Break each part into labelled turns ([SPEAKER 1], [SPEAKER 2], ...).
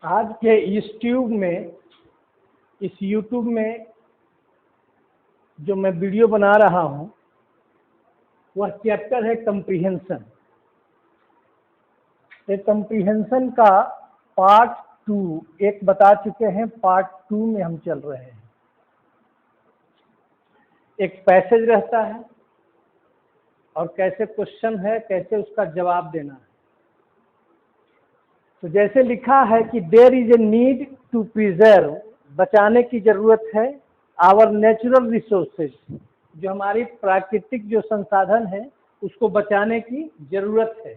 [SPEAKER 1] आज के इस यूट्यूब में जो मैं वीडियो बना रहा हूँ वह चैप्टर है कम्प्रीहेंशन। ये कम्प्रीहेंशन का पार्ट 2 एक बता चुके हैं, पार्ट 2 में हम चल रहे हैं। एक पैसेज रहता है और कैसे क्वेश्चन है, कैसे उसका जवाब देना है। तो जैसे लिखा है कि there is a need to preserve, बचाने की जरूरत है, आवर नेचुरल रिसोर्सेज, जो हमारी प्राकृतिक जो संसाधन है उसको बचाने की जरूरत है।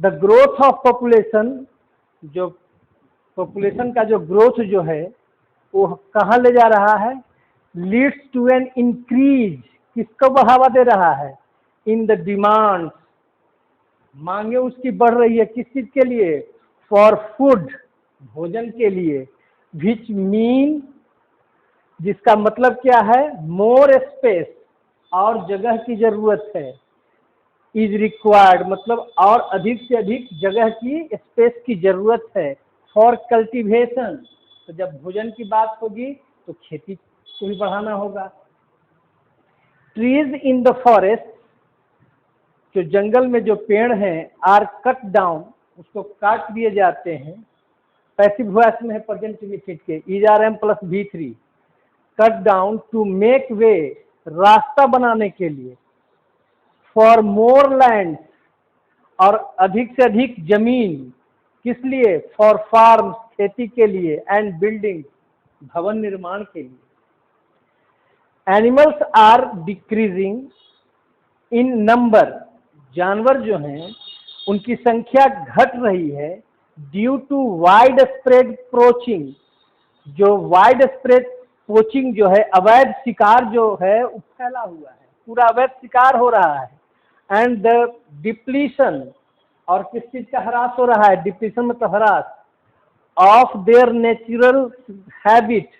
[SPEAKER 1] द ग्रोथ ऑफ पॉपुलेशन, जो पॉपुलेशन का जो ग्रोथ जो है वो कहाँ ले जा रहा है, लीड्स टू एन इंक्रीज, किसको बढ़ावा दे रहा है, इन द डिमांड, मांगे उसकी बढ़ रही है, किस चीज के लिए, फॉर फूड, भोजन के लिए, विच मीन, जिसका मतलब क्या है, मोर स्पेस, और जगह की जरूरत है, इज रिक्वायर्ड, मतलब और अधिक से अधिक जगह की, स्पेस की जरूरत है, फॉर कल्टीवेशन, तो जब भोजन की बात होगी तो खेती को भी बढ़ाना होगा। ट्रीज इन द फॉरेस्ट, जो जंगल में जो पेड़ हैं, आर कट डाउन, उसको काट दिए जाते हैं। पैसिव वॉइस में है प्रेजेंट इंडिफिनिट के, ERM plus V3, cut down to make way, रास्ता बनाने के लिए, फॉर मोर लैंड, और अधिक से अधिक जमीन, किस लिए, फॉर फार्म, खेती के लिए, एंड बिल्डिंग, भवन निर्माण के लिए। Animals are decreasing in number, जानवर जो हैं उनकी संख्या घट रही है, due to wide spread poaching, जो वाइड स्प्रेड पोचिंग जो है, अवैध शिकार जो है वो फैला हुआ है, पूरा अवैध शिकार हो रहा है। एंड द डिप्लीशन, और किस चीज का ह्रास हो रहा है, डिप्लीशन मतलब ह्रास, ऑफ देयर नेचुरल हैबिट,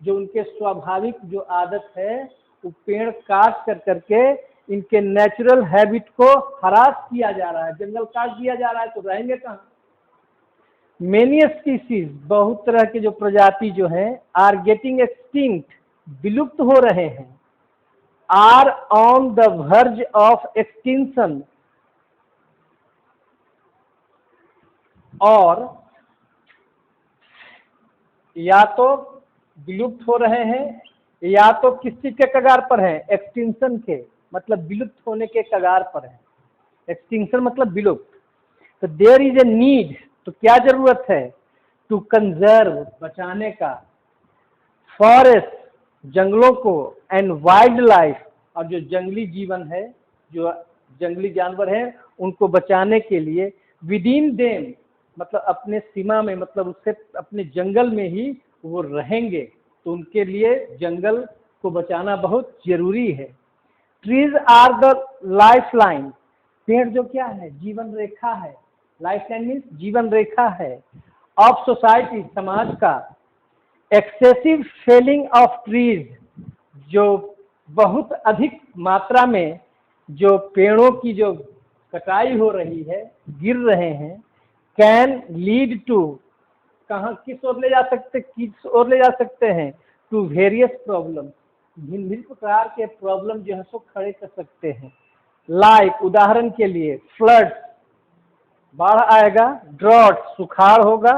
[SPEAKER 1] जो उनके स्वाभाविक जो आदत है, वो पेड़ काट कर करके इनके नेचुरल हैबिट को हरास किया जा रहा है, जंगल काट दिया जा रहा है, तो रहेंगे कहाँ। मेनी स्पीसीज, बहुत तरह के जो प्रजाति जो हैं, आर गेटिंग एक्सटिंक्ट, विलुप्त हो रहे हैं, are on the verge of extinction, और या तो विलुप्त हो रहे हैं या तो किस चीज के कगार पर हैं, एक्सटिंक्शन के, मतलब विलुप्त होने के कगार पर है। एक्सटिंक्शन मतलब विलुप्त। तो देयर इज ए नीड, तो क्या जरूरत है, टू कंजर्व, बचाने का, फॉरेस्ट, जंगलों को, एंड वाइल्ड लाइफ, और जो जंगली जीवन है, जो जंगली जानवर हैं उनको बचाने के लिए, विद इन देम, मतलब अपने सीमा में, मतलब उससे अपने जंगल में ही वो रहेंगे, तो उनके लिए जंगल को बचाना बहुत जरूरी है। Trees are the life line, पेड़ जो क्या है, जीवन रेखा है, लाइफ लाइन मीन्स जीवन रेखा है, ऑफ सोसाइटी, समाज का। एक्सेसिव फेलिंग ऑफ ट्रीज, जो बहुत अधिक मात्रा में जो पेड़ों की जो कटाई हो रही है, गिर रहे हैं, कैन लीड टू, कहाँ, किस ओर ले जा सकते हैं, टू वेरियस प्रॉब्लम, भिन्न भिन्न प्रकार के प्रॉब्लम जो है सो खड़े कर सकते हैं। लाइक, उदाहरण के लिए, फ्लड, बाढ़ आएगा, ड्रॉट, सुखाड़ होगा,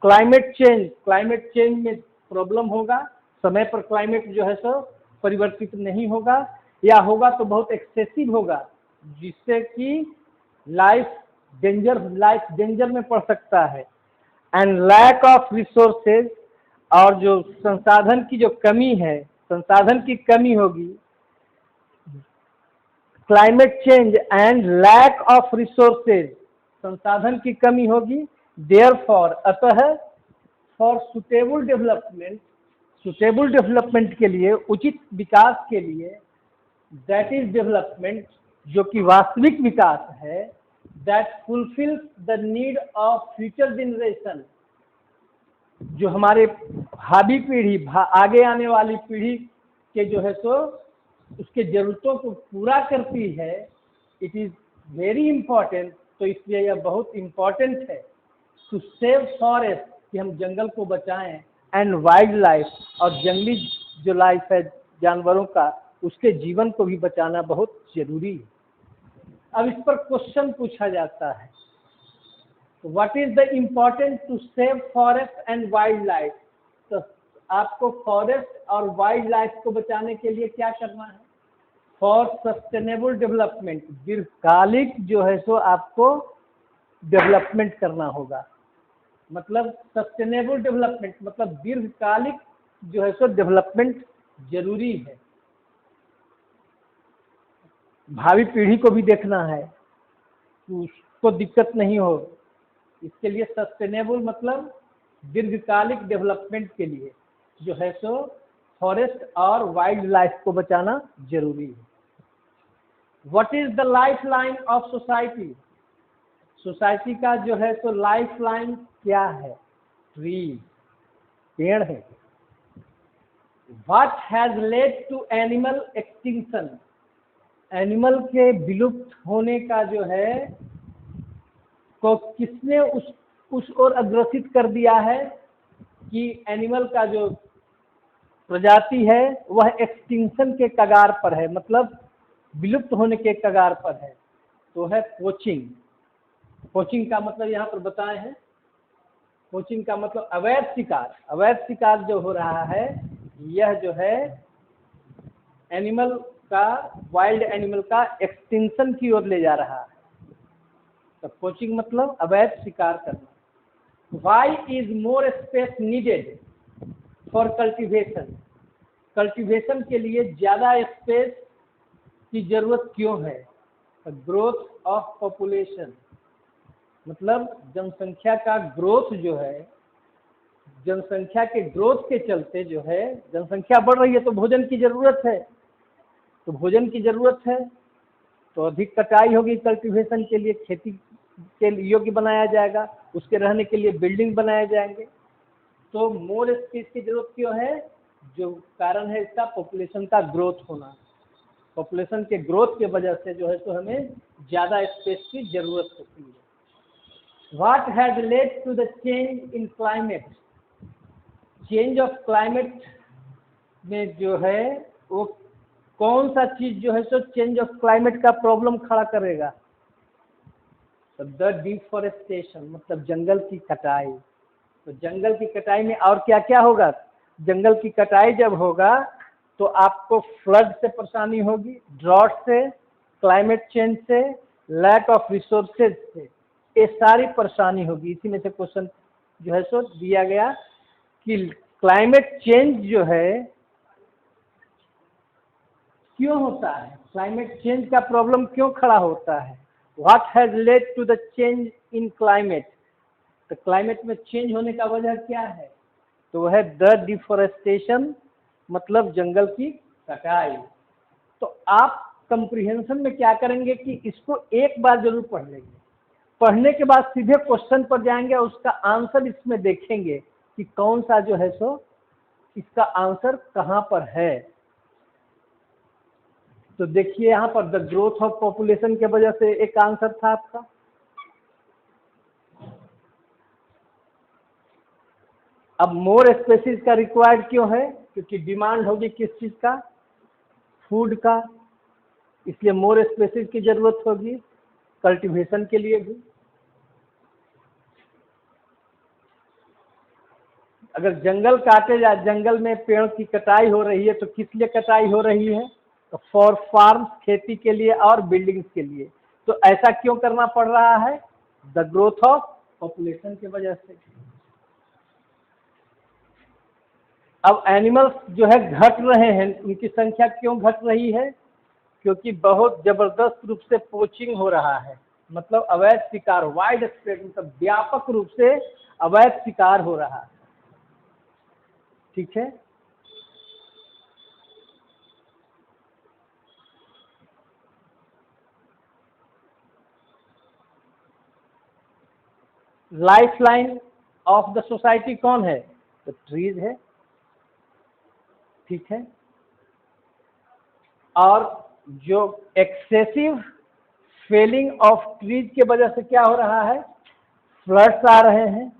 [SPEAKER 1] क्लाइमेट चेंज में प्रॉब्लम होगा, समय पर क्लाइमेट जो है सो परिवर्तित नहीं होगा, या होगा तो बहुत एक्सेसिव होगा, जिससे कि लाइफ डेंजर में पड़ सकता है। एंड लैक ऑफ रिसोर्सेज, और जो संसाधन की जो कमी है, संसाधन की कमी होगी, climate change and lack of resources, संसाधन की कमी होगी, देयरफॉर, अतः, फॉर सुटेबल डेवलपमेंट के लिए, उचित विकास के लिए, दैट इज डेवलपमेंट, जो कि वास्तविक विकास है, that fulfils the need of future generation, जो हमारे भावी पीढ़ी, आगे आने वाली पीढ़ी के जो है सो उसके जरूरतों को पूरा करती है। इट इज वेरी इंपॉर्टेंट, तो इसलिए यह बहुत इंपॉर्टेंट है टू सेव फॉरेस्ट, कि हम जंगल को बचाएं, एंड वाइल्ड लाइफ, और जंगली जो लाइफ है जानवरों का, उसके जीवन को भी बचाना बहुत जरूरी है। अब इस पर क्वेश्चन पूछा जाता है, what is the importance to save forest and wild life. तो आपको फॉरेस्ट और वाइल्ड लाइफ को बचाने के लिए क्या करना है? फॉर सस्टेनेबल डेवलपमेंट, दीर्घकालिक जो है सो आपको डेवलपमेंट करना होगा। मतलब सस्टेनेबल डेवलपमेंट मतलब दीर्घकालिक जो है सो डेवलपमेंट जरूरी है। भावी पीढ़ी को भी देखना है कि उसको दिक्कत नहीं हो, इसके लिए सस्टेनेबल मतलब दीर्घकालिक डेवलपमेंट के लिए जो है सो फॉरेस्ट और वाइल्ड लाइफ को बचाना जरूरी है। What is the life line of society. Society का जो है सो लाइफ लाइन क्या है? ट्री, पेड़ है। What has led to animal extinction. Animal के विलुप्त होने का जो है को किसने उस ओर अग्रसित कर दिया है कि एनिमल का जो प्रजाति है वह एक्सटिंक्शन के कगार पर है, मतलब विलुप्त होने के कगार पर है। तो है पोचिंग। पोचिंग का मतलब यहाँ पर बताए हैं, पोचिंग का मतलब अवैध शिकार। अवैध शिकार जो हो रहा है यह जो है एनिमल का, वाइल्ड एनिमल का एक्सटिंक्शन की ओर ले जा रहा है। तो पोचिंग मतलब अवैध शिकार करना। Why is more space needed for cultivation. Cultivation के लिए ज़्यादा स्पेस की जरूरत क्यों है? ग्रोथ ऑफ पॉपुलेशन, मतलब जनसंख्या का ग्रोथ जो है, जनसंख्या के ग्रोथ के चलते जो है, जनसंख्या बढ़ रही है तो भोजन की जरूरत है, तो भोजन की जरूरत है तो अधिक कटाई होगी कल्टीवेशन के लिए, खेती के योग्य बनाया जाएगा, उसके रहने के लिए बिल्डिंग बनाए जाएंगे। तो मोर स्पेस की जरूरत क्यों है? जो कारण है इसका पॉपुलेशन का ग्रोथ होना। पॉपुलेशन के ग्रोथ के वजह से जो है तो हमें ज़्यादा स्पेस की जरूरत होती है। What has led to the change in climate. Change of climate में जो है वो कौन सा चीज जो है सो चेंज ऑफ क्लाइमेट का प्रॉब्लम खड़ा करेगा? तो द डिफॉरेस्टेशन मतलब जंगल की कटाई। तो जंगल की कटाई में और क्या क्या होगा? जंगल की कटाई जब होगा तो आपको फ्लड से परेशानी होगी, ड्रॉट से, क्लाइमेट चेंज से, लैक ऑफ रिसोर्सेज से, ये सारी परेशानी होगी। इसी में से क्वेश्चन जो है सो दिया गया कि क्लाइमेट चेंज जो है क्यों होता है, क्लाइमेट चेंज का प्रॉब्लम क्यों खड़ा होता है। What has led to the change in climate. तो क्लाइमेट में चेंज होने का वजह क्या है? तो वह है द डिफॉरेस्टेशन मतलब जंगल की कटाई। तो आप कंप्रीहेंशन में क्या करेंगे कि इसको एक बार जरूर पढ़ लेंगे, पढ़ने के बाद सीधे क्वेश्चन पर जाएंगे और उसका आंसर इसमें देखेंगे कि कौन सा जो है सो इसका आंसर कहाँ पर है। तो देखिए यहाँ पर द ग्रोथ ऑफ पॉपुलेशन के वजह से एक आंसर था आपका। अब मोर स्पेसीज का रिक्वायर्ड क्यों है? क्योंकि डिमांड होगी किस चीज का? फूड का, इसलिए मोर स्पेसीज की जरूरत होगी कल्टीवेशन के लिए भी। अगर जंगल काटे जा, जंगल में पेड़ की कटाई हो रही है तो किस लिए कटाई हो रही है? तो फॉर फार्म, खेती के लिए और बिल्डिंग्स के लिए। तो ऐसा क्यों करना पड़ रहा है? द ग्रोथ ऑफ पॉपुलेशन की वजह से। अब एनिमल्स जो है घट रहे हैं, उनकी संख्या क्यों घट रही है? क्योंकि बहुत जबरदस्त रूप से पोचिंग हो रहा है, मतलब अवैध शिकार, वाइड स्प्रेड मतलब व्यापक रूप से अवैध शिकार हो रहा है। ठीक है, life line of the society कौन है? तो ट्रीज है। ठीक है, और जो एक्सेसिव फेलिंग ऑफ ट्रीज के वजह से क्या हो रहा है? फ्लड्स आ रहे हैं,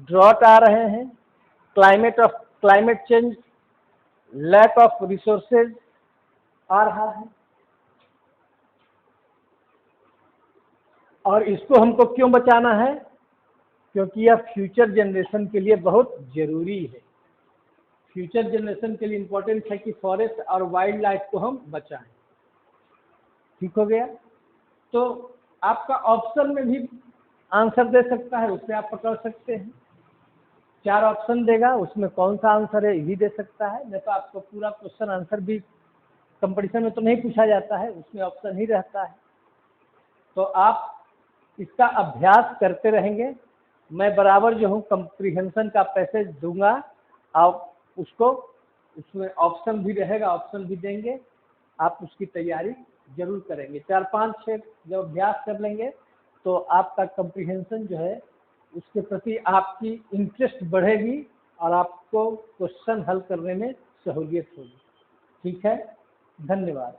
[SPEAKER 1] ड्रॉट आ रहे हैं, climate change, lack of resources आ रहा है। और इसको हमको क्यों बचाना है? क्योंकि यह फ्यूचर जनरेशन के लिए बहुत जरूरी है। फ्यूचर जनरेशन के लिए इम्पोर्टेंट है कि फॉरेस्ट और वाइल्ड लाइफ को हम बचाएं। ठीक हो गया? तो आपका ऑप्शन में भी आंसर दे सकता है, उससे आप पकड़ सकते हैं। 4 ऑप्शन देगा, उसमें कौन सा आंसर है ये भी दे सकता है। नहीं तो आपको पूरा क्वेश्चन आंसर भी कंपटीशन में तो नहीं पूछा जाता है, उसमें ऑप्शन ही रहता है। तो आप इसका अभ्यास करते रहेंगे। मैं बराबर जो हूँ कंप्रीहेंशन का पैसेज दूंगा, आप उसको, उसमें ऑप्शन भी रहेगा, ऑप्शन भी देंगे, आप उसकी तैयारी जरूर करेंगे। 4, 5, 6 जब अभ्यास कर लेंगे तो आपका कंप्रीहेंशन जो है उसके प्रति आपकी इंटरेस्ट बढ़ेगी और आपको क्वेश्चन हल करने में सहूलियत होगी। ठीक है, धन्यवाद।